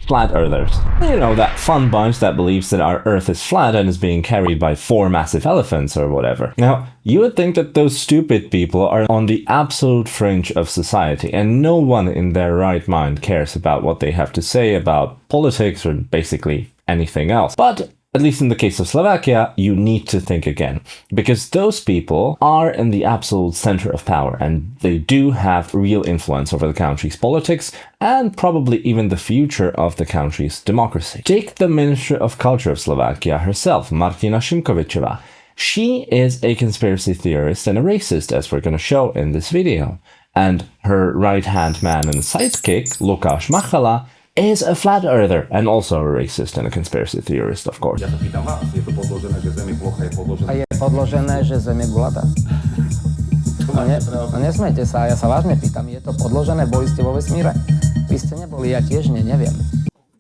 flat earthers. You know, that fun bunch that believes that our earth is flat and is being carried by 4 massive elephants or whatever. Now, you would think that those stupid people are on the absolute fringe of society, and no one in their right mind cares about what they have to say about politics or basically anything else. But at least in the case of Slovakia, you need to think again, because those people are in the absolute center of power, and they do have real influence over the country's politics and probably even the future of the country's democracy. Take the Minister of Culture of Slovakia herself, Martina Šimkovičová. She is a conspiracy theorist and a racist, as we're going to show in this video. And her right-hand man and sidekick, Lukáš Machala, is a flat earther and also a racist and a conspiracy theorist, of course. Ja sa pýtam vás, je to podložené, že Zem je plocha, je podložené? A je podložené, že Zem je gulatá? No nesmejte sa, ja sa vážne pýtam, je to podložené, boli ste vo vesmíre? Vy ste neboli, ja tiež neviem.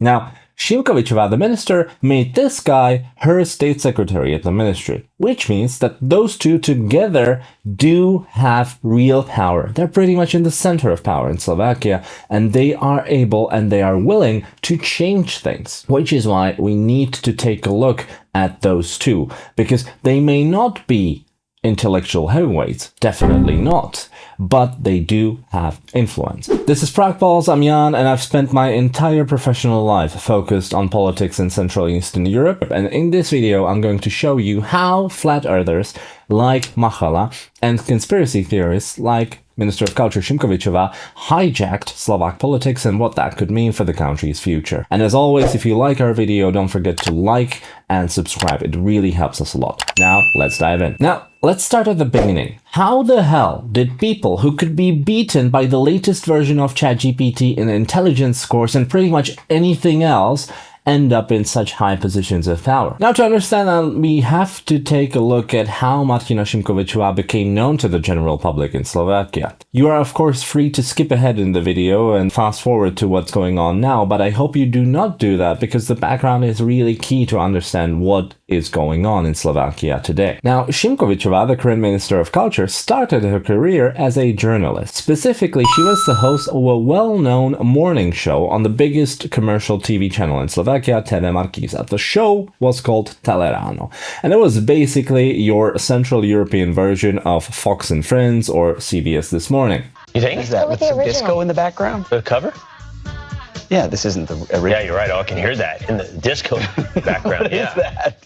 Now, Šimkovičová, the minister, made this guy her state secretary at the ministry, which means that those two together do have real power. They're pretty much in the center of power in Slovakia, and they are able and they are willing to change things, which is why we need to take a look at those two, because they may not be intellectual heavyweights, definitely not, but they do have influence. This is Pragballs, I'm Jan, and I've spent my entire professional life focused on politics in Central and Eastern Europe, and in this video I'm going to show you how flat earthers like Machala and conspiracy theorists like Minister of Culture Šimkovičová hijacked Slovak politics and what that could mean for the country's future. And as always, if you like our video, don't forget to like and subscribe. It really helps us a lot. Now, let's dive in. Now, let's start at the beginning. How the hell did people who could be beaten by the latest version of ChatGPT in intelligence scores and pretty much anything else end up in such high positions of power? Now, to understand that, we have to take a look at how Martina Šimkovičová became known to the general public in Slovakia. You are, of course, free to skip ahead in the video and fast forward to what's going on now, but I hope you do not do that, because the background is really key to understand what is going on in Slovakia today. Now, Šimkovičová, the current Minister of Culture, started her career as a journalist. Specifically, she was the host of a well-known morning show on the biggest commercial TV channel in Slovakia, TV Markiza. The show was called Telerano, and it was basically your Central European version of Fox and Friends or CBS This Morning. You think? Is that with some disco in the background? The cover? Yeah, this isn't the original. Yeah, you're right. Oh, I can hear that in the disco background. What is that?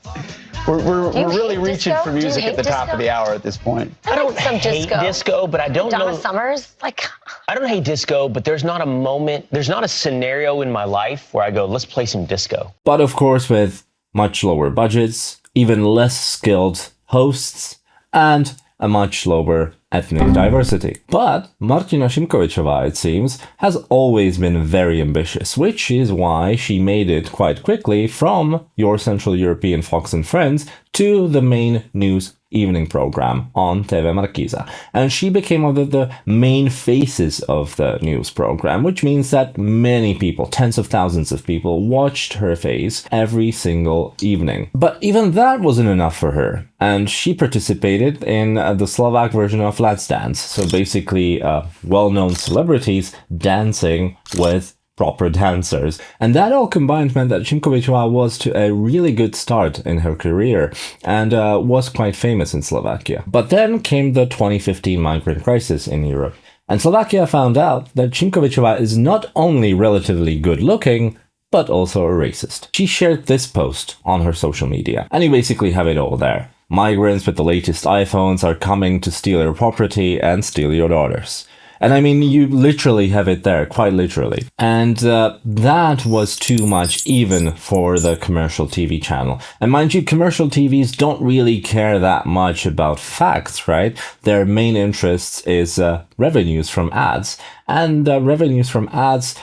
We're really reaching disco? for music Do you at the hate top of disco? the hour at this point. I don't hate disco, but I don't Donna know. Summers, like. I don't hate disco, but there's not a moment, there's not a scenario in my life where I go, let's play some disco. But of course, with much lower budgets, even less skilled hosts, and a much lower ethnic diversity. But Martina Šimkovičová, it seems, has always been very ambitious, which is why she made it quite quickly from your Central European Fox and Friends to the main news evening program on TV Markiza. And she became one of the main faces of the news program, which means that many people, tens of thousands of people, watched her face every single evening. But even that wasn't enough for her, and she participated in the Slovak version of Let's Dance. So basically, well-known celebrities dancing with proper dancers. And that all combined meant that Šimkovičová was to a really good start in her career and was quite famous in Slovakia. But then came the 2015 migrant crisis in Europe. And Slovakia found out that Šimkovičová is not only relatively good looking, but also a racist. She shared this post on her social media, and you basically have it all there. Migrants with the latest iPhones are coming to steal your property and steal your daughters. And I mean, you literally have it there, quite literally. And that was too much even for the commercial TV channel. And mind you, commercial TVs don't really care that much about facts, right? Their main interest is revenues from ads. And revenues from ads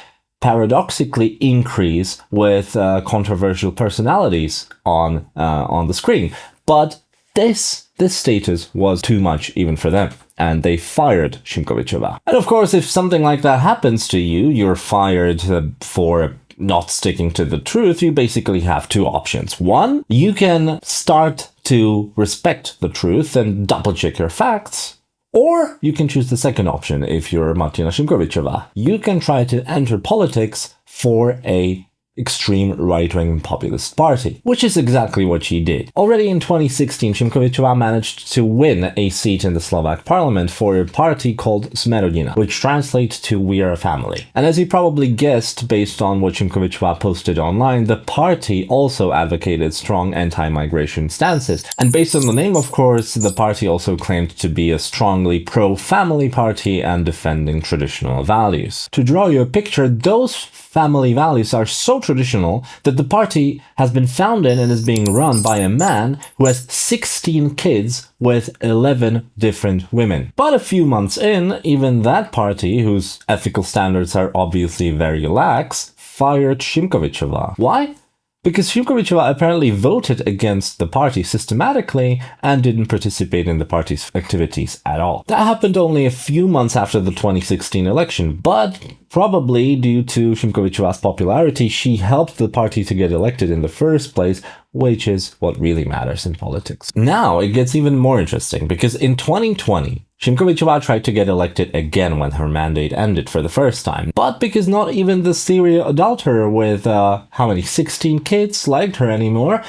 paradoxically increase with controversial personalities on the screen. But this status was too much even for them, and they fired Šimkovičová. And of course, if something like that happens to you, you're fired for not sticking to the truth, you basically have two options. One, you can start to respect the truth and double check your facts. Or you can choose the second option if you're Martina Šimkovičová. You can try to enter politics for a extreme right-wing populist party, which is exactly what she did. Already in 2016, Šimkovičová managed to win a seat in the Slovak parliament for a party called Sme rodina, which translates to We Are a Family. And as you probably guessed, based on what Šimkovičová posted online, the party also advocated strong anti-migration stances. And based on the name, of course, the party also claimed to be a strongly pro-family party and defending traditional values. To draw you a picture, those family values are so traditional that the party has been founded and is being run by a man who has 16 kids with 11 different women. But a few months in, even that party, whose ethical standards are obviously very lax, fired Šimkovičová. Why? Because Šimkovičová apparently voted against the party systematically and didn't participate in the party's activities at all. That happened only a few months after the 2016 election, but probably due to Šimkovičová's popularity, she helped the party to get elected in the first place, which is what really matters in politics. Now it gets even more interesting, because in 2020, Šimkovičová tried to get elected again when her mandate ended for the first time. But because not even the serial adulterer with, 16 kids liked her anymore,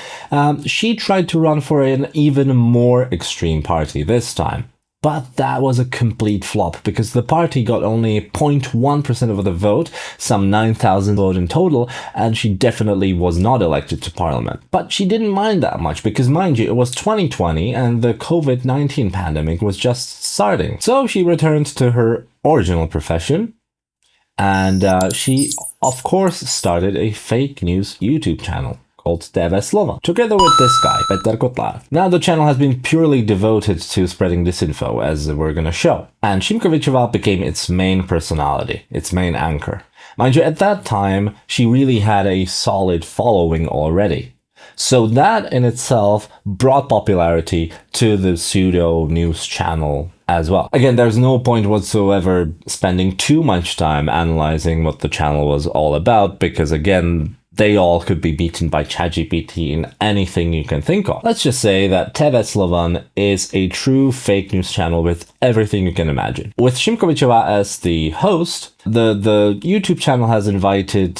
she tried to run for an even more extreme party this time. But that was a complete flop, because the party got only 0.1% of the vote, some 9,000 votes in total, and she definitely was not elected to parliament. But she didn't mind that much, because mind you, it was 2020 and the COVID-19 pandemic was just starting. So she returned to her original profession, and she, of course, started a fake news YouTube channel called TV Slova, together with this guy, Peter Kotlar. Now the channel has been purely devoted to spreading disinfo, as we're gonna show. And Šimkovičová became its main personality, its main anchor. Mind you, at that time, she really had a solid following already. So that in itself brought popularity to the pseudo news channel as well. Again, there's no point whatsoever spending too much time analyzing what the channel was all about, because again, they all could be beaten by ChatGPT in anything you can think of. Let's just say that TV Slovan is a true fake news channel with everything you can imagine. With Šimkovičová as the host, the YouTube channel has invited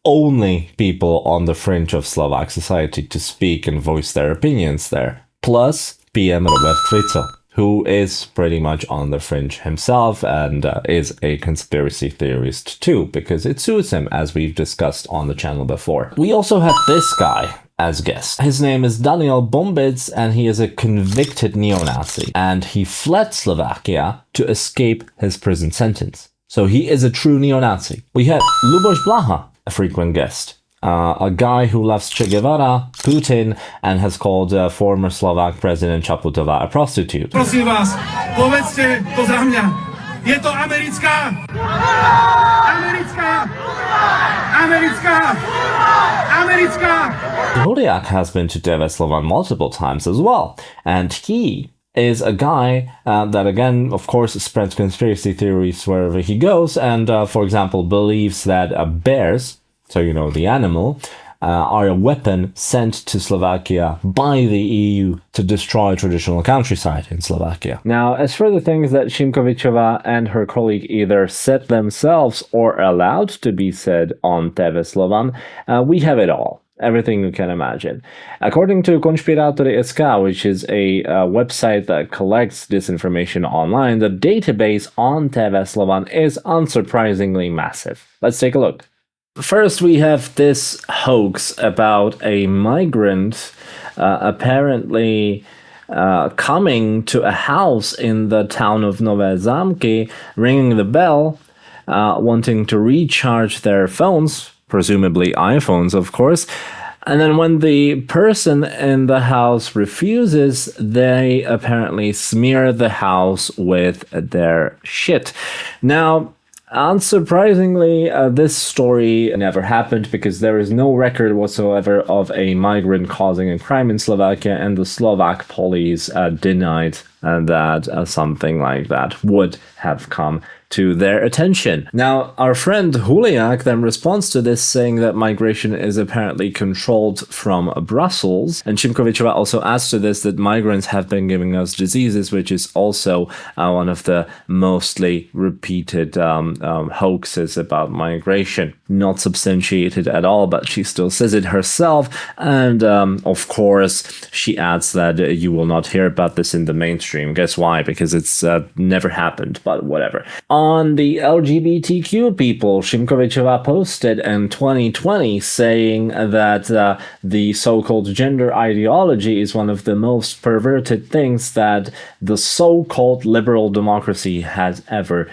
only people on the fringe of Slovak society to speak and voice their opinions there. Plus PM Fico, who is pretty much on the fringe himself and is a conspiracy theorist too, because it suits him, as we've discussed on the channel before. We also have this guy as guest. His name is Daniel Bombic, and he is a convicted neo-Nazi, and he fled Slovakia to escape his prison sentence. So he is a true neo-Nazi. We have Luboš Blaha, a frequent guest. A guy who loves Che Guevara, Putin, and has called former Slovak President Čaputová a prostitute. Prosím vás, povedzte to za mňa. Je to americká! Americká! Americká! Americká! Huliak has been to TV Slovan multiple times as well, and he is a guy that, again, of course, spreads conspiracy theories wherever he goes, and, for example, believes that bears, so you know the animal, are a weapon sent to Slovakia by the EU to destroy traditional countryside in Slovakia. Now, as for the things that Šimkovičová and her colleague either said themselves or allowed to be said on TV Slovan, we have it all. Everything you can imagine. According to Konšpirátory.sk, which is a website that collects disinformation online, the database on TV Slovan is unsurprisingly massive. Let's take a look. First, we have this hoax about a migrant apparently coming to a house in the town of Nové Zámky, ringing the bell, wanting to recharge their phones, presumably iPhones, of course. And then when the person in the house refuses, they apparently smear the house with their shit. Now, unsurprisingly, this story never happened, because there is no record whatsoever of a migrant causing a crime in Slovakia, and the Slovak police denied that something like that would have come to their attention. Now, our friend Huliak then responds to this, saying that migration is apparently controlled from Brussels. And Šimkovičová also adds to this that migrants have been giving us diseases, which is also one of the mostly repeated hoaxes about migration. not substantiated at all, but she still says it herself. And of course, she adds that you will not hear about this in the mainstream. Guess why? Because it's never happened, but whatever. On the LGBTQ people, Šimkovičová posted in 2020 saying that the so-called gender ideology is one of the most perverted things that the so-called liberal democracy has ever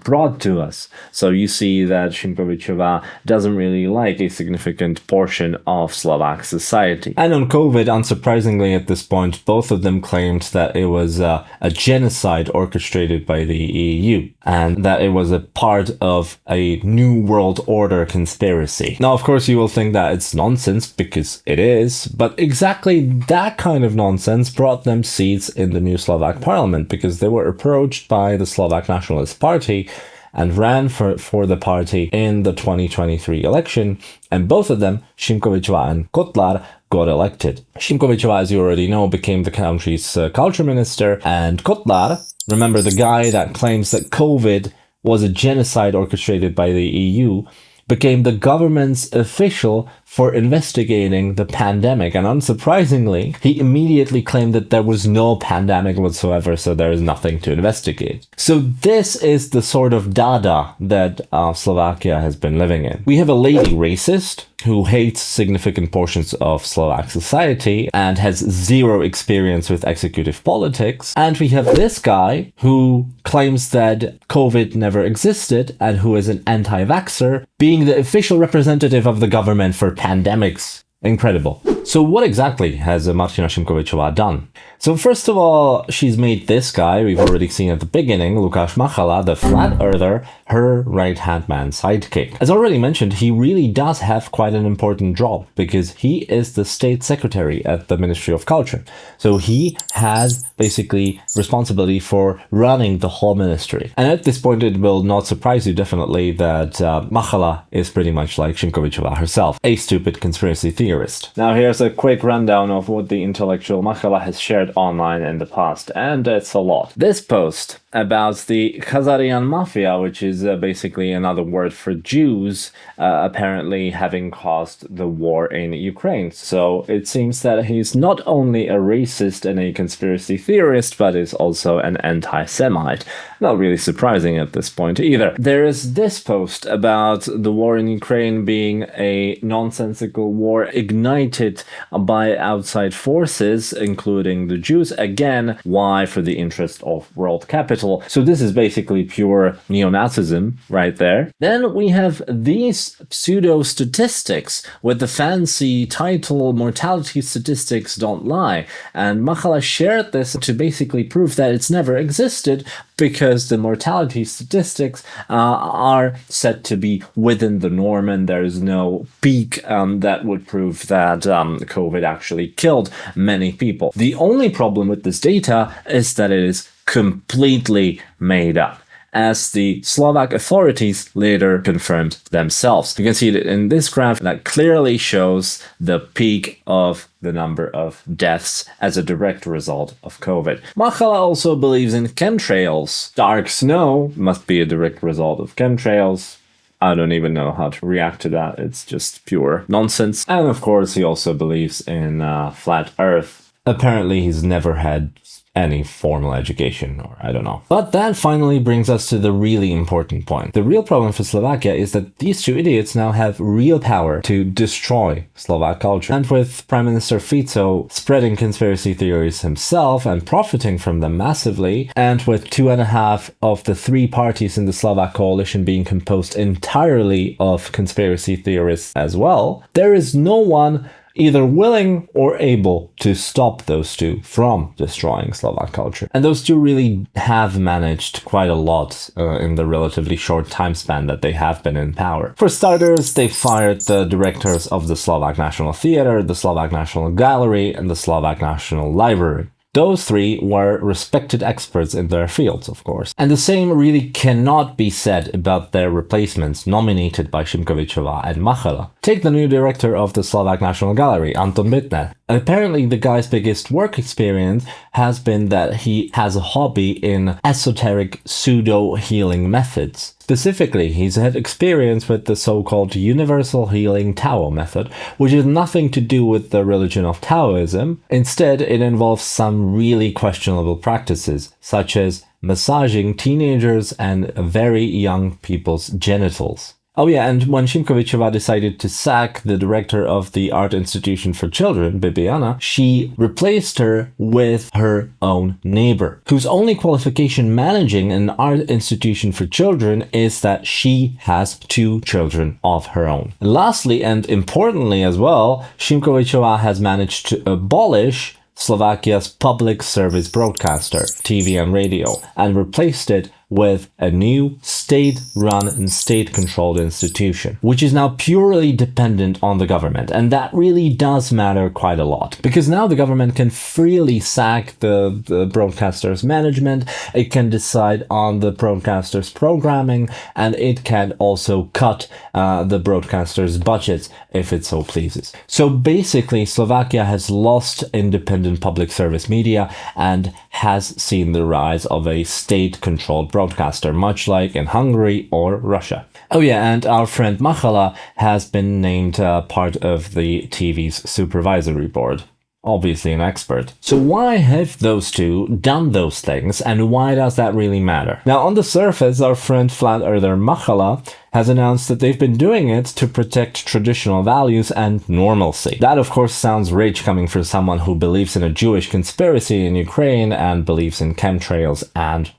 brought to us. So you see that Šimkovičová doesn't really like a significant portion of Slovak society. And on COVID, unsurprisingly at this point, both of them claimed that it was a genocide orchestrated by the EU and that it was a part of a New World Order conspiracy. Now, of course, you will think that it's nonsense because it is, but exactly that kind of nonsense brought them seats in the new Slovak parliament because they were approached by the Slovak Nationalist Party and ran for the party in the 2023 election, and both of them, Šimkovičová and Kotlár, got elected. Šimkovičová, as you already know, became the country's culture minister, and Kotlár, remember the guy that claims that COVID was a genocide orchestrated by the EU, became the government's official for investigating the pandemic. And unsurprisingly, he immediately claimed that there was no pandemic whatsoever, so there is nothing to investigate. So this is the sort of dada that Slovakia has been living in. We have a lady racist who hates significant portions of Slovak society and has zero experience with executive politics. And we have this guy who claims that COVID never existed and who is an anti-vaxxer, being the official representative of the government for pandemics. Incredible. So what exactly has Martina Šimkovičová done? So first of all, she's made this guy, we've already seen at the beginning, Lukáš Machala, the flat earther, her right-hand man sidekick. As already mentioned, he really does have quite an important job because he is the state secretary at the Ministry of Culture. So he has basically responsibility for running the whole ministry. And at this point, it will not surprise you definitely that Machala is pretty much like Šimkovičová herself, a stupid conspiracy theorist. Now here's a quick rundown of what the intellectual Machala has shared online in the past, and it's a lot. This post about the Khazarian Mafia, which is basically another word for Jews, apparently having caused the war in Ukraine. So it seems that he's not only a racist and a conspiracy theorist, but is also an anti-Semite. Not really surprising at this point either. There is this post about the war in Ukraine being a nonsensical war ignited by outside forces, including the Jews. Again, why? For the interest of world capital. So this is basically pure neo-Nazism right there. Then we have these pseudo-statistics with the fancy title, Mortality Statistics Don't Lie. And Machala shared this to basically prove that it's never existed because the mortality statistics are said to be within the norm and there is no peak that would prove that COVID actually killed many people. The only problem with this data is that it is completely made up, as the Slovak authorities later confirmed themselves. You can see that in this graph that clearly shows the peak of the number of deaths as a direct result of COVID. Machala also believes in chemtrails. Dark snow must be a direct result of chemtrails. I don't even know how to react to that. It's just pure nonsense. And of course, he also believes in flat Earth. Apparently, he's never had any formal education, or I don't know. But that finally brings us to the really important point. The real problem for Slovakia is that these two idiots now have real power to destroy Slovak culture. And with Prime Minister Fico spreading conspiracy theories himself and profiting from them massively, and with 2.5 of the 3 parties in the Slovak coalition being composed entirely of conspiracy theorists as well, there is no one either willing or able to stop those two from destroying Slovak culture. And those two really have managed quite a lot in the relatively short time span that they have been in power. For starters, they fired the directors of the Slovak National Theatre, the Slovak National Gallery, and the Slovak National Library. Those 3 were respected experts in their fields, of course. And the same really cannot be said about their replacements nominated by Šimkovičová and Machala. Take the new director of the Slovak National Gallery, Anton Bittner. Apparently, the guy's biggest work experience has been that he has a hobby in esoteric pseudo-healing methods. Specifically, he's had experience with the so-called Universal Healing Tao method, which has nothing to do with the religion of Taoism. Instead, it involves some really questionable practices, such as massaging teenagers and very young people's genitals. Oh yeah, and when Šimkovičová decided to sack the director of the Art Institution for Children, Bibiana, she replaced her with her own neighbor, whose only qualification managing an art institution for children is that she has 2 children of her own. And lastly, and importantly as well, Šimkovičová has managed to abolish Slovakia's public service broadcaster, TV and radio, and replaced it with a new state-run and state-controlled institution, which is now purely dependent on the government. And that really does matter quite a lot, because now the government can freely sack the broadcaster's management, it can decide on the broadcaster's programming, and it can also cut the broadcaster's budgets if it so pleases. So basically, Slovakia has lost independent public service media and has seen the rise of a state-controlled broadcaster, much like in Hungary or Russia. Oh yeah, and our friend Machala has been named part of the TV's supervisory board. Obviously an expert. So why have those two done those things, and why does that really matter? Now, on the surface, our friend flat earther Machala has announced that they've been doing it to protect traditional values and normalcy. That, of course, sounds rich coming from someone who believes in a Jewish conspiracy in Ukraine and believes in chemtrails and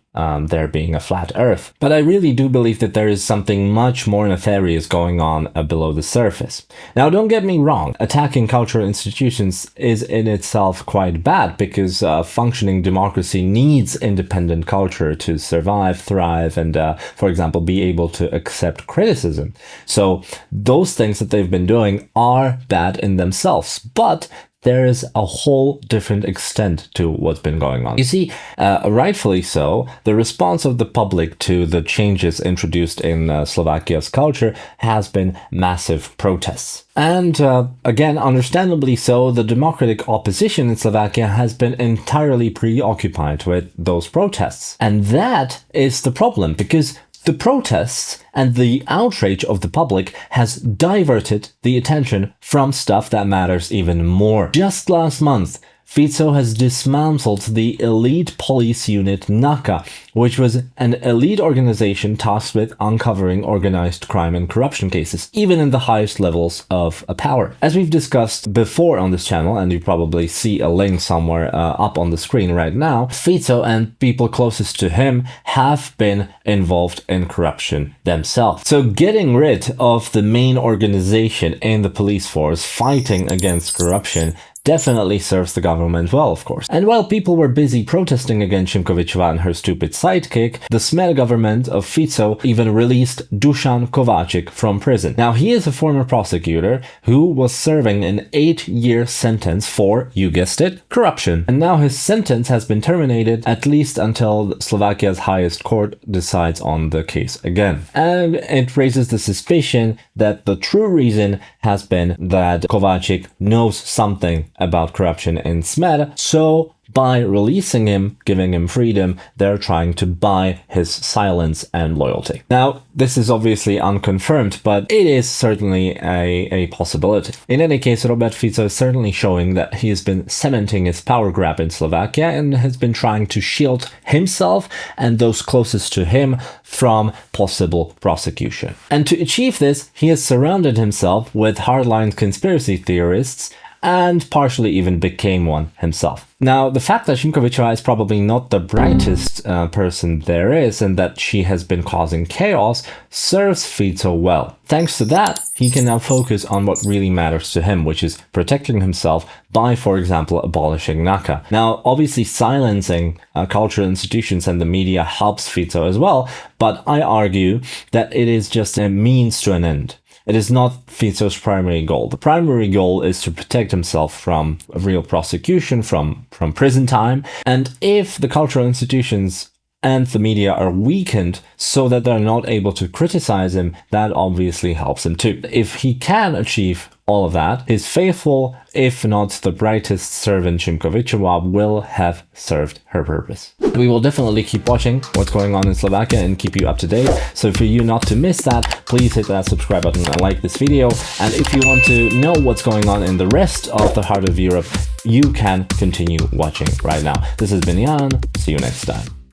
there being a flat earth. But I really do believe that there is something much more nefarious going on below the surface. Now, don't get me wrong, attacking cultural institutions is in itself quite bad, because functioning democracy needs independent culture to survive, thrive, and, for example, be able to accept criticism. So those things that they've been doing are bad in themselves, but there is a whole different extent to what's been going on. You see, rightfully so, the response of the public to the changes introduced in Slovakia's culture has been massive protests. And again, understandably so, the democratic opposition in Slovakia has been entirely preoccupied with those protests. And that is the problem, because the protests and the outrage of the public has diverted the attention from stuff that matters even more. Just last month, Fico has dismantled the elite police unit NAKA, which was an elite organization tasked with uncovering organized crime and corruption cases, even in the highest levels of power. As we've discussed before on this channel, and you probably see a link somewhere up on the screen right now, Fico and people closest to him have been involved in corruption themselves. So getting rid of the main organization in the police force fighting against corruption definitely serves the government well, of course. And while people were busy protesting against Šimkovičová and her stupid sidekick, the Smer government of Fico even released Dušan Kováčik from prison. Now, he is a former prosecutor who was serving an 8-year sentence for, you guessed it, corruption. And now his sentence has been terminated, at least until Slovakia's highest court decides on the case again. And it raises the suspicion that the true reason has been that Kováčik knows something about corruption in Smer, so by releasing him, giving him freedom, they're trying to buy his silence and loyalty. Now, this is obviously unconfirmed, but it is certainly a possibility. In any case, Robert Fico is certainly showing that he has been cementing his power grab in Slovakia and has been trying to shield himself and those closest to him from possible prosecution. And to achieve this, he has surrounded himself with hardline conspiracy theorists and partially even became one himself. Now, the fact that Šimkovičová is probably not the brightest person there is, and that she has been causing chaos, serves Fico well. Thanks to that, he can now focus on what really matters to him, which is protecting himself by, for example, abolishing NAKA. Now, obviously silencing cultural institutions and the media helps Fico as well, but I argue that it is just a means to an end. It is not Fico's primary goal. The primary goal is to protect himself from a real prosecution, from prison time. And if the cultural institutions and the media are weakened so that they're not able to criticize him, that obviously helps him too. If he can achieve all of that, his faithful, if not the brightest servant Šimkovičová will have served her purpose. We will definitely keep watching what's going on in Slovakia and keep you up to date. So for you not to miss that, please hit that subscribe button and like this video. And if you want to know what's going on in the rest of the heart of Europe, you can continue watching right now. This has been Jan. See you next time.